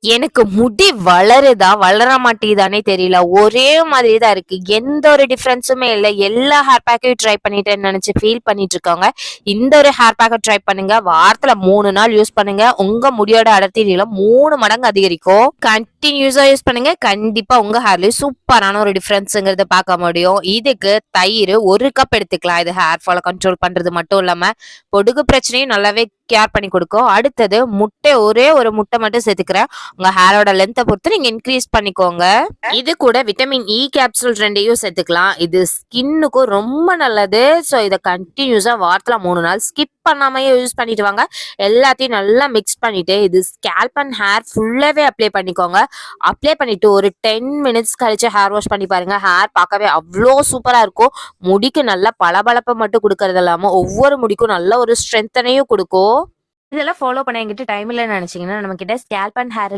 எனக்கு முடி வளருதா வளர மாட்டேங்குதானே தெரியல. ஒரே மாதிரி தான் இருக்கு. எந்த ஒரு டிஃபரன்ஸுமே இல்ல. எல்லா ஹேர் பேக்கையும் ட்ரை பண்ணிட்டேன்னு நினைச்சு ஃபீல் பண்ணிட்டு இருக்காங்க. இந்த ஒரு ஹேர் பேக்கை ட்ரை பண்ணுங்க. வாரத்துல 3 நாள் யூஸ் பண்ணுங்க. உங்க முடியோட அடர்த்தி நீளம் 3 மடங்கு அதிகரிக்கும். கண்டினியூஸா யூஸ் பண்ணுங்க. கண்டிப்பா உங்க ஹேர்லயும் சூப்பரான ஒரு டிஃபரன்ஸ்ங்கிறத பார்க்க முடியும். இதுக்கு தயிர் 1 கப் எடுத்துக்கலாம். இது ஹேர் ஃபாலை கண்ட்ரோல் பண்றது மட்டும் இல்லாம பொடுகு பிரச்சனையும் நல்லாவே கேர் பண்ணி கொடுக்கும். அடுத்தது முட்டை, ஒரே ஒரு முட்டை மட்டும் சேர்த்துக்கிறேன். உங்க ஹேரோட லென்த்தை பொறுத்து நீங்க இன்க்ரீஸ் பண்ணிக்கோங்க. இது கூட விட்டமின் இ கேப்சூல் 2 சேர்த்துக்கலாம். இது ஸ்கின்னுக்கும் ரொம்ப நல்லது. ஸோ இதை கண்டினியூஸா வாரத்துல 3 நாள் ஸ்கிப் பண்ணாமையே யூஸ் பண்ணிட்டு வாங்க. எல்லாத்தையும் நல்லா மிக்ஸ் பண்ணிட்டு இது ஸ்கேல்ப் அண்ட் ஹேர் ஃபுல்லாவே அப்ளை பண்ணிக்கோங்க. அப்ளை பண்ணிட்டு ஒரு 10 மினிட்ஸ் கழிச்சு ஹேர் வாஷ் பண்ணி பாருங்க. ஹேர் பார்க்கவே அவ்வளோ சூப்பரா இருக்கும். முடிக்கு நல்ல பளபளப்பை மட்டும் கொடுக்கறது இல்லாம ஒவ்வொரு முடிக்கும் நல்ல ஒரு ஸ்ட்ரென்த்தனையும் கொடுக்கும். இதெல்லாம் ஃபாலோ பண்ண என்கிட்ட டைம் இல்லைன்னு நினைச்சீங்கன்னா நம்ம கிட்ட ஸ்கேல்ப் அண்ட் ஹேர்